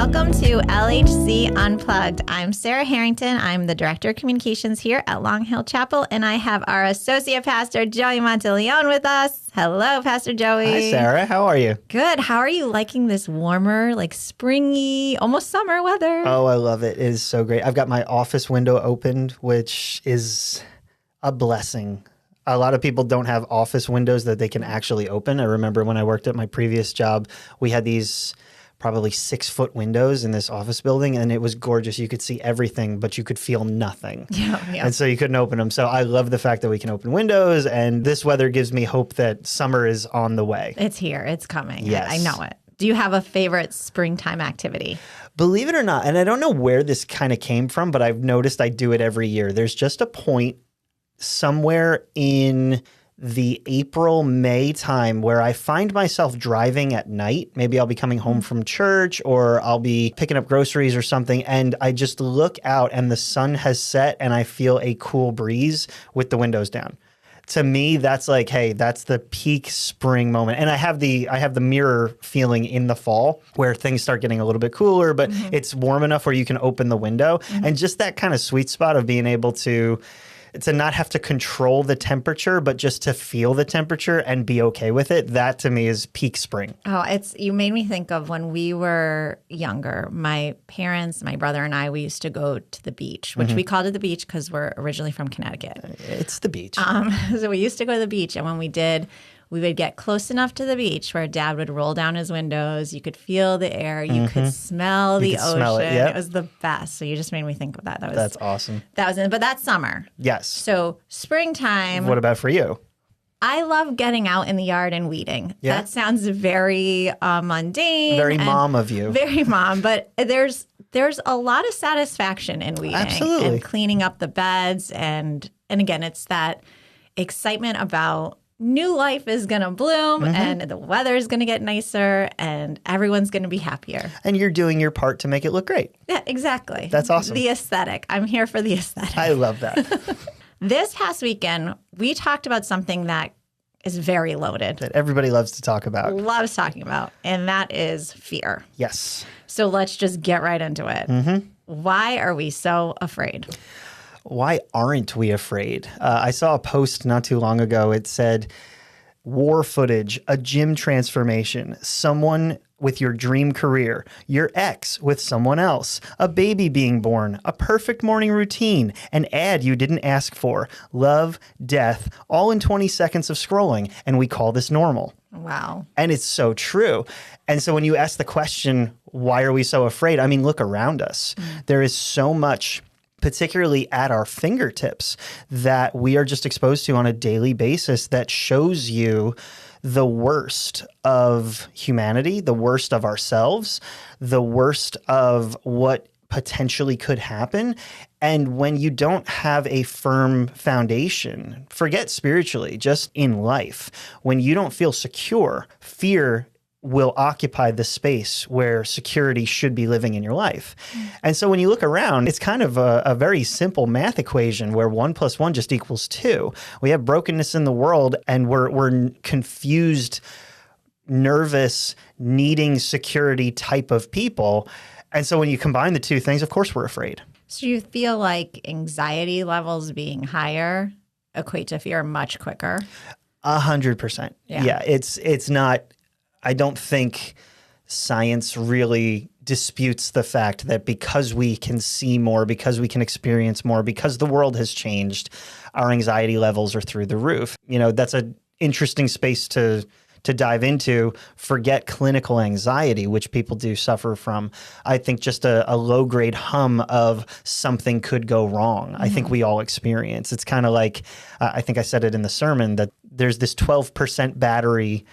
Welcome to LHC Unplugged. I'm Sarah Harrington. I'm the Director of Communications here at Long Hill Chapel, and I have our Associate Pastor, Joey Monteleone, with us. Hello, Pastor Joey. Hi, Sarah. How are you? Good. How are you liking this warmer, like springy, almost summer weather? Oh, I love it. It is so great. I've got my office window opened, which is a blessing. A lot of people don't have office windows that they can actually open. I remember when I worked at my previous job, we had these probably 6-foot windows in this office building, and it was gorgeous. You could see everything, but you could feel nothing. Yeah. And so you couldn't open them. So I love the fact that we can open windows, and this weather gives me hope that summer is on the way. It's here. It's coming. Yes. I know it. Do you have a favorite springtime activity? Believe it or not, and I don't know where this kind of came from, but I've noticed I do it every year. There's just a point somewhere in the April, May time where I find myself driving at night. Maybe I'll be coming home from church or I'll be picking up groceries or something. And I just look out and the sun has set and I feel a cool breeze with the windows down. To me, that's like, hey, that's the peak spring moment. And I have the mirror feeling in the fall where things start getting a little bit cooler, but it's warm enough where you can open the window. And just that kind of sweet spot of being able to not have to control the temperature, but just to feel the temperature and be okay with it. That to me is peak spring. Oh, you made me think of when we were younger. My parents, my brother and I, we used to go to the beach, which we called it the beach because we're originally from Connecticut. It's the beach. So we used to go to the beach, and when we did, we would get close enough to the beach where Dad would roll down his windows. You could feel the air. You could smell the ocean. Smell it, yep. It was the best. So you just made me think of that. That's awesome. But that's summer. Yes. So springtime. What about for you? I love getting out in the yard and weeding. Yeah. That sounds very mundane. Very mom of you. Very mom. But there's a lot of satisfaction in weeding. Absolutely. And cleaning up the beds. And again, it's that excitement about new life is going to bloom and the weather is going to get nicer and everyone's going to be happier. And you're doing your part to make it look great. Yeah, exactly. That's awesome. The aesthetic. I'm here for the aesthetic. I love that. This past weekend, we talked about something that is very loaded. That everybody loves to talk about. Loves talking about, and that is fear. Yes. So let's just get right into it. Why are we so afraid? Why aren't we afraid? I saw a post not too long ago. It said, war footage, a gym transformation, someone with your dream career, your ex with someone else, a baby being born, a perfect morning routine, an ad you didn't ask for, love, death, all in 20 seconds of scrolling. And we call this normal. Wow. And it's so true. And so when you ask the question, why are we so afraid? I mean, look around us. There is so much, particularly at our fingertips, that we are just exposed to on a daily basis that shows you the worst of humanity, the worst of ourselves, the worst of what potentially could happen. And when you don't have a firm foundation, forget spiritually, just in life, when you don't feel secure, fear will occupy the space where security should be living in your life. And so when you look around, it's kind of a very simple math equation where 1 + 1 just equals 2. We have brokenness in the world and we're confused, nervous, needing security type of people. And so when you combine the two things, of course, we're afraid. So you feel like anxiety levels being higher equate to fear much quicker? 100%. Yeah. It's not, I don't think science really disputes the fact that because we can see more, because we can experience more, because the world has changed, our anxiety levels are through the roof. You know, that's an interesting space to dive into. Forget clinical anxiety, which people do suffer from. I think just a low-grade hum of something could go wrong. I think we all experience. It's kind of like, I think I said it in the sermon, that there's this 12% battery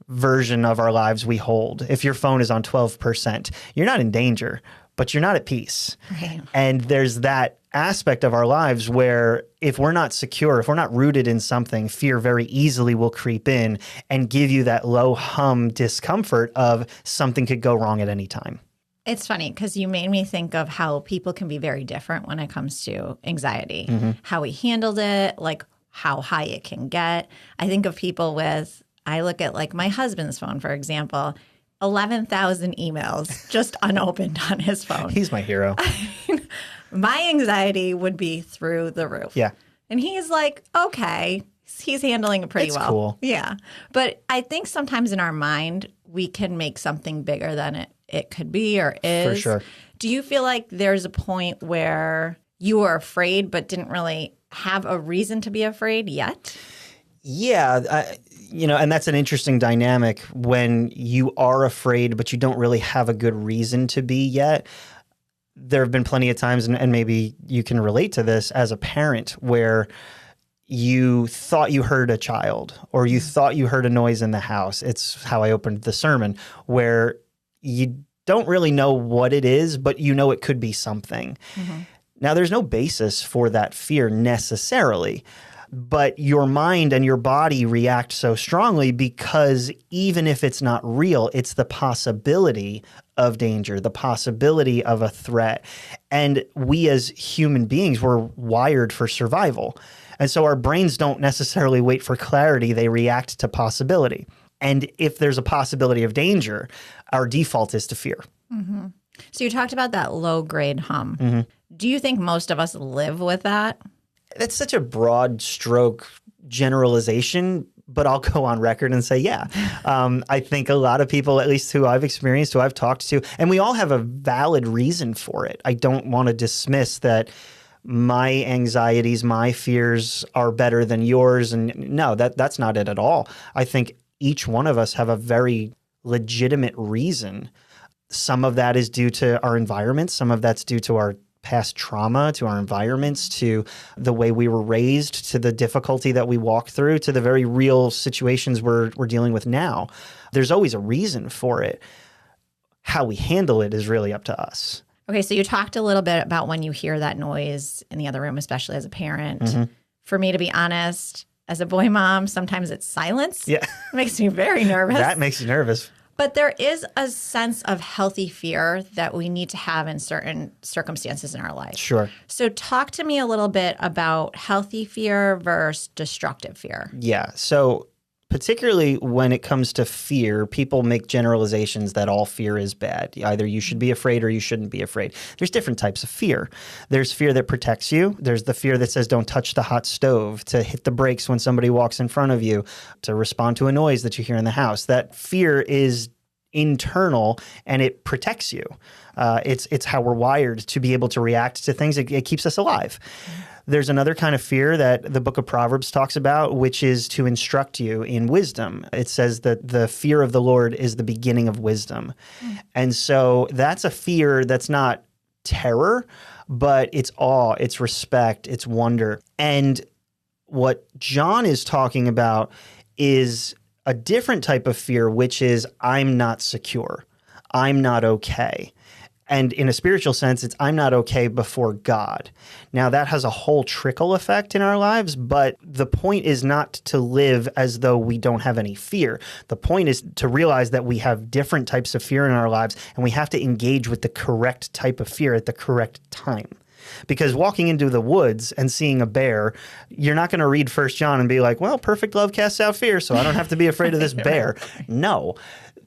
version of our lives we hold. If your phone is on 12%, you're not in danger, but you're not at peace. Right. And there's that aspect of our lives where if we're not secure, if we're not rooted in something, fear very easily will creep in and give you that low hum discomfort of something could go wrong at any time. It's funny because you made me think of how people can be very different when it comes to anxiety, how we handled it, like how high it can get. I think of people with, I look at like my husband's phone, for example. 11,000 emails just unopened on his phone. He's my hero. My anxiety would be through the roof. Yeah. And he's like, okay, he's handling it pretty well. Cool. Yeah. But I think sometimes in our mind, we can make something bigger than it could be or is. For sure. Do you feel like there's a point where you were afraid but didn't really have a reason to be afraid yet? Yeah. And that's an interesting dynamic when you are afraid, but you don't really have a good reason to be yet. There have been plenty of times, and maybe you can relate to this as a parent, where you thought you heard a child or you thought you heard a noise in the house. It's how I opened the sermon, where you don't really know what it is, but you know it could be something. Mm-hmm. Now, there's no basis for that fear necessarily, but your mind and your body react so strongly because even if it's not real, it's the possibility of danger, the possibility of a threat. And we as human beings, we're wired for survival. And so our brains don't necessarily wait for clarity. They react to possibility. And if there's a possibility of danger, our default is to fear. Mm-hmm. So you talked about that low-grade hum. Mm-hmm. Do you think most of us live with that? That's such a broad stroke generalization, but I'll go on record and say, yeah. I think a lot of people, at least who I've experienced, who I've talked to, and we all have a valid reason for it. I don't want to dismiss that my anxieties, my fears are better than yours. And no, that's not it at all. I think each one of us have a very legitimate reason. Some of that is due to our environment. Some of that's due to our past trauma, to our environments, to the way we were raised, to the difficulty that we walk through, to the very real situations we're dealing with now. There's always a reason for it. How we handle it is really up to us. Okay, so you talked a little bit about when you hear that noise in the other room, especially as a parent. Mm-hmm. For me, to be honest, as a boy mom, sometimes it's silence. Yeah. It makes me very nervous. That makes you nervous. But there is a sense of healthy fear that we need to have in certain circumstances in our life. Sure. So talk to me a little bit about healthy fear versus destructive fear. Yeah. So particularly when it comes to fear, people make generalizations that all fear is bad. Either you should be afraid or you shouldn't be afraid. There's different types of fear. There's fear that protects you. There's the fear that says don't touch the hot stove, to hit the brakes when somebody walks in front of you, to respond to a noise that you hear in the house. That fear is internal and it protects you. It's how we're wired to be able to react to things. It keeps us alive. There's another kind of fear that the book of Proverbs talks about, which is to instruct you in wisdom. It says that the fear of the Lord is the beginning of wisdom. And so that's a fear that's not terror, but it's awe, it's respect, it's wonder. And what John is talking about is a different type of fear, which is I'm not secure. I'm not okay. And in a spiritual sense, it's I'm not okay before God. Now, that has a whole trickle effect in our lives, but the point is not to live as though we don't have any fear. The point is to realize that we have different types of fear in our lives, and we have to engage with the correct type of fear at the correct time. Because walking into the woods and seeing a bear, you're not going to read 1 John and be like, well, perfect love casts out fear, so I don't have to be afraid of this bear. No.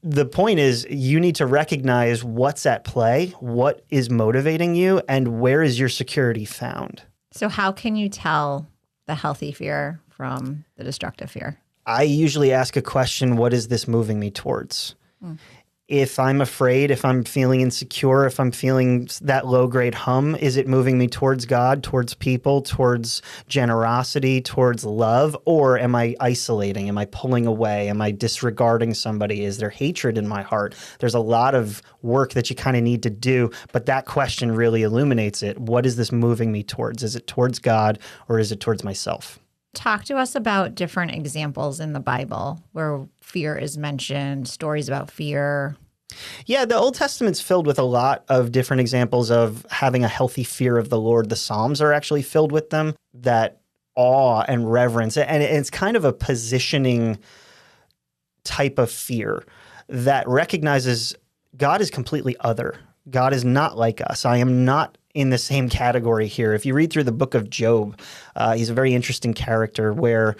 The point is you need to recognize what's at play, what is motivating you, and where is your security found. So how can you tell the healthy fear from the destructive fear? I usually ask a question, what is this moving me towards? If I'm afraid, if I'm feeling insecure, if I'm feeling that low-grade hum, is it moving me towards God, towards people, towards generosity, towards love? Or am I isolating? Am I pulling away? Am I disregarding somebody? Is there hatred in my heart? There's a lot of work that you kind of need to do, but that question really illuminates it. What is this moving me towards? Is it towards God or is it towards myself? Talk to us about different examples in the Bible where fear is mentioned, stories about fear. Yeah, the Old Testament's filled with a lot of different examples of having a healthy fear of the Lord. The Psalms are actually filled with them, that awe and reverence. And it's kind of a positioning type of fear that recognizes God is completely other. God is not like us. I am not in the same category here. If you read through the book of Job, he's a very interesting character where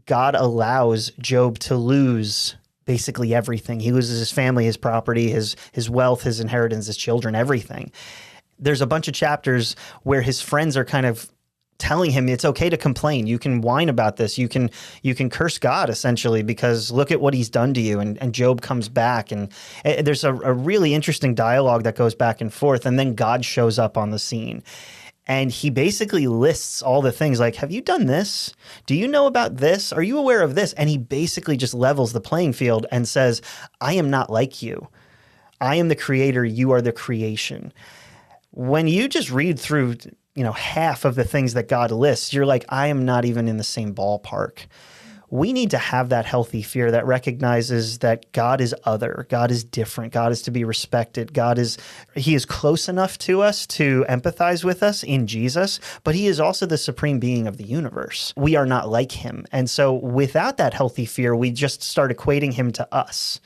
God allows Job to lose basically everything. He loses his family, his property, his wealth, his inheritance, his children, everything. There's a bunch of chapters where his friends are kind of telling him it's okay to complain. You can whine about this. You can curse God, essentially, because look at what he's done to you. And Job comes back, and there's a really interesting dialogue that goes back and forth. And then God shows up on the scene. And he basically lists all the things like, have you done this? Do you know about this? Are you aware of this? And he basically just levels the playing field and says, I am not like you. I am the creator. You are the creation. When you just read through, half of the things that God lists, you're like, I am not even in the same ballpark. We need to have that healthy fear that recognizes that God is other, God is different, God is to be respected, He is close enough to us to empathize with us in Jesus, but He is also the supreme being of the universe. We are not like Him. And so without that healthy fear, we just start equating Him to us.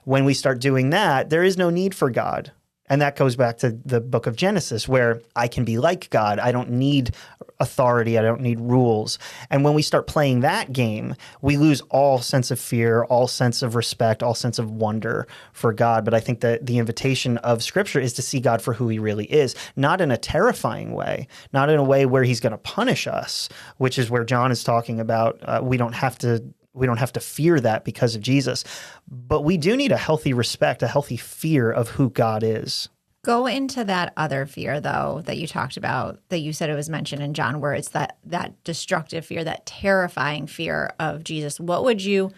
When we start doing that, there is no need for God. And that goes back to the book of Genesis, where I can be like God. I don't need authority. I don't need rules. And when we start playing that game, we lose all sense of fear, all sense of respect, all sense of wonder for God. But I think that the invitation of Scripture is to see God for who He really is, not in a terrifying way, not in a way where He's going to punish us, which is where John is talking about. We don't have to fear that because of Jesus. But we do need a healthy respect, a healthy fear of who God is. Go into that other fear, though, that you talked about, that you said it was mentioned in John, where it's that destructive fear, that terrifying fear of Jesus. What would you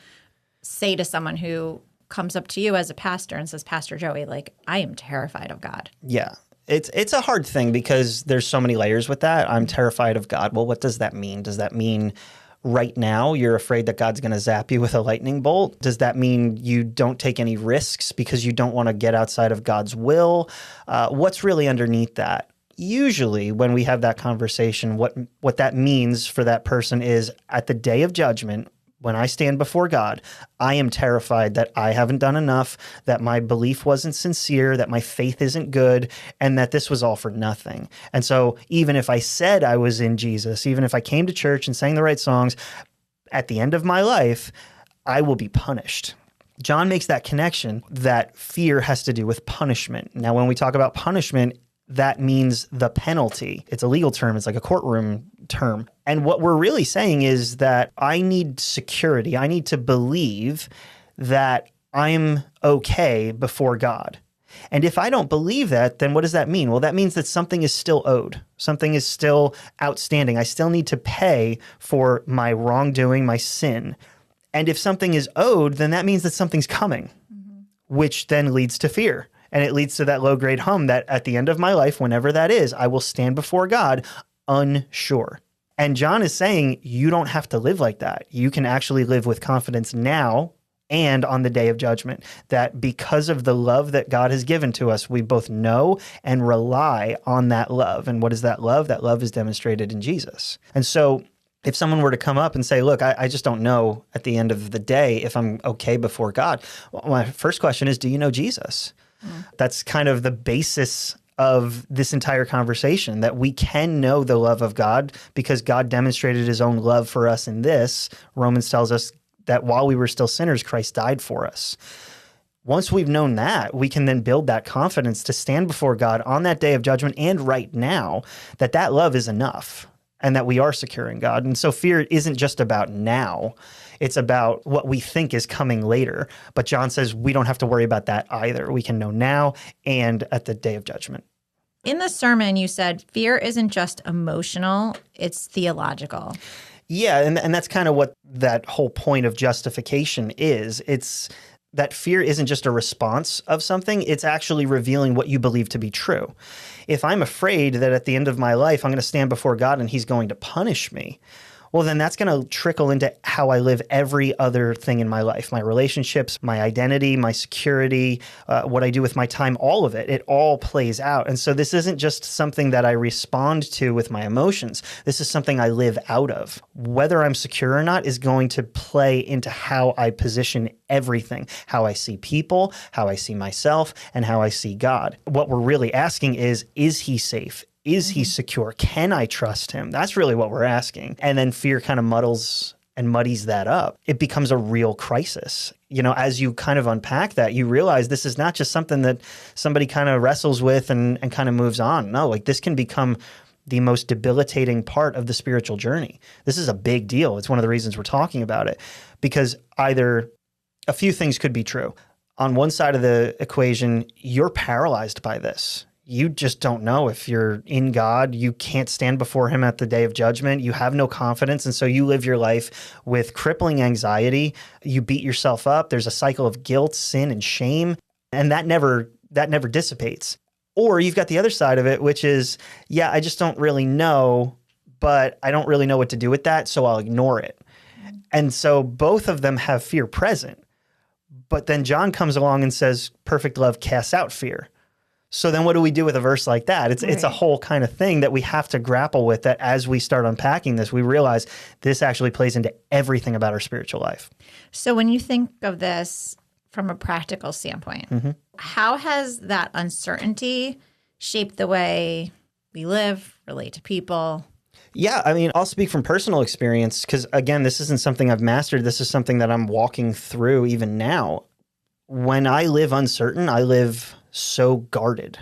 say to someone who comes up to you as a pastor and says, Pastor Joey, like, I am terrified of God? Yeah. It's a hard thing because there's so many layers with that. I'm terrified of God. Well, what does that mean? Does that mean right now you're afraid that God's going to zap you with a lightning bolt? Does that mean you don't take any risks because you don't want to get outside of God's will? What's really underneath that? Usually when we have that conversation, what that means for that person is at the day of judgment, when I stand before God, I am terrified that I haven't done enough, that my belief wasn't sincere, that my faith isn't good, and that this was all for nothing. And so even if I said I was in Jesus, even if I came to church and sang the right songs, at the end of my life, I will be punished. John makes that connection that fear has to do with punishment. Now, when we talk about punishment, that means the penalty. It's a legal term. It's like a courtroom term. And what we're really saying is that I need security. I need to believe that I'm okay before God. And if I don't believe that, then what does that mean? Well, that means that something is still owed. Something is still outstanding. I still need to pay for my wrongdoing, my sin. And if something is owed, then that means that something's coming, which then leads to fear. And it leads to that low-grade hum that at the end of my life, whenever that is, I will stand before God unsure. And John is saying you don't have to live like that. You can actually live with confidence now and on the day of judgment, that because of the love that God has given to us, we both know and rely on that love. And what is that love? That love is demonstrated in Jesus. And so if someone were to come up and say, look, I just don't know at the end of the day if I'm okay before God, well, my first question is, do you know Jesus? That's kind of the basis of this entire conversation, that we can know the love of God because God demonstrated His own love for us in this. Romans tells us that while we were still sinners, Christ died for us. Once we've known that, we can then build that confidence to stand before God on that day of judgment and right now, that love is enough and that we are secure in God. And so fear isn't just about now. It's about what we think is coming later. But John says we don't have to worry about that either. We can know now and at the day of judgment. In the sermon, you said fear isn't just emotional, it's theological. Yeah, and that's kind of what that whole point of justification is. It's that fear isn't just a response of something, it's actually revealing what you believe to be true. If I'm afraid that at the end of my life, I'm going to stand before God and He's going to punish me, well, then that's going to trickle into how I live every other thing in my life, my relationships, my identity, my security, what I do with my time, all of it. It all plays out. And so this isn't just something that I respond to with my emotions. This is something I live out of. Whether I'm secure or not is going to play into how I position everything, how I see people, how I see myself, and how I see God. What we're really asking is He safe? Is He secure? Can I trust Him? That's really what we're asking. And then fear kind of muddles and muddies that up, it becomes a real crisis. You know, as you kind of unpack that, you realize this is not just something that somebody kind of wrestles with and kind of moves on. No, like this can become the most debilitating part of the spiritual journey. This is a big deal. It's one of the reasons we're talking about it, because either a few things could be true. On one side of the equation, you're paralyzed by this. You just don't know if you're in God. You can't stand before him at the day of judgment. You have no confidence. And so you live your life with crippling anxiety. You beat yourself up. There's a cycle of guilt, sin, and shame. And that never dissipates. Or you've got the other side of it, which is, yeah, I just don't really know, but I don't really know what to do with that, so I'll ignore it. And so both of them have fear present. But then John comes along and says, perfect love casts out fear. So then what do we do with a verse like that? It's a whole kind of thing that we have to grapple with, that as we start unpacking this, we realize this actually plays into everything about our spiritual life. So when you think of this from a practical standpoint, how has that uncertainty shaped the way we live, relate to people? Yeah, I mean, I'll speak from personal experience because, again, this isn't something I've mastered. This is something that I'm walking through even now. When I live uncertain, I live so guarded.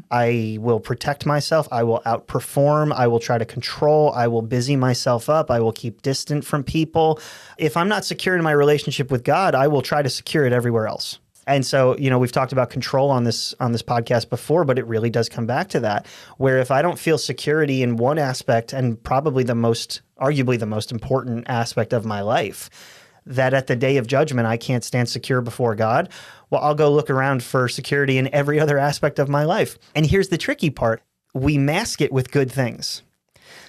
I will protect myself. I will outperform. I will try to control. I will busy myself up. I will keep distant from people. If I'm not secure in my relationship with God, I will try to secure it everywhere else. And so, you know, we've talked about control on this podcast before, but it really does come back to that, where if I don't feel security in one aspect, and probably arguably the most important aspect of my life, that at the day of judgment, I can't stand secure before God, well, I'll go look around for security in every other aspect of my life. And here's the tricky part. We mask it with good things.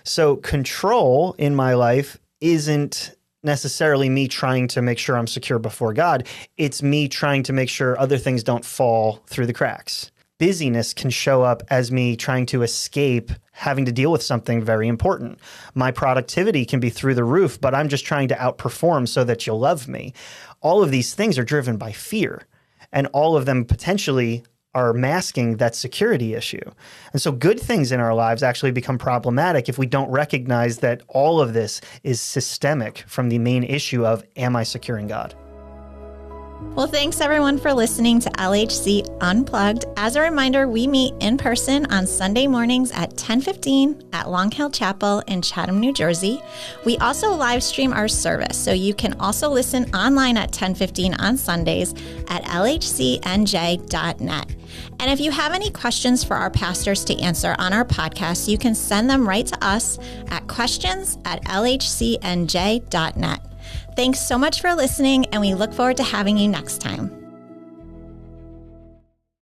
So control in my life isn't necessarily me trying to make sure I'm secure before God. It's me trying to make sure other things don't fall through the cracks. Busyness can show up as me trying to escape having to deal with something very important. My productivity can be through the roof, but I'm just trying to outperform so that you'll love me. All of these things are driven by fear, and all of them potentially are masking that security issue. And so good things in our lives actually become problematic if we don't recognize that all of this is systemic from the main issue of, am I secure in God? Well, thanks everyone for listening to LHC Unplugged. As a reminder, we meet in person on Sunday mornings at 10:15 at Long Hill Chapel in Chatham, New Jersey. We also live stream our service, so you can also listen online at 10:15 on Sundays at lhcnj.net. And if you have any questions for our pastors to answer on our podcast, you can send them right to us at questions@lhcnj.net. Thanks so much for listening, and we look forward to having you next time.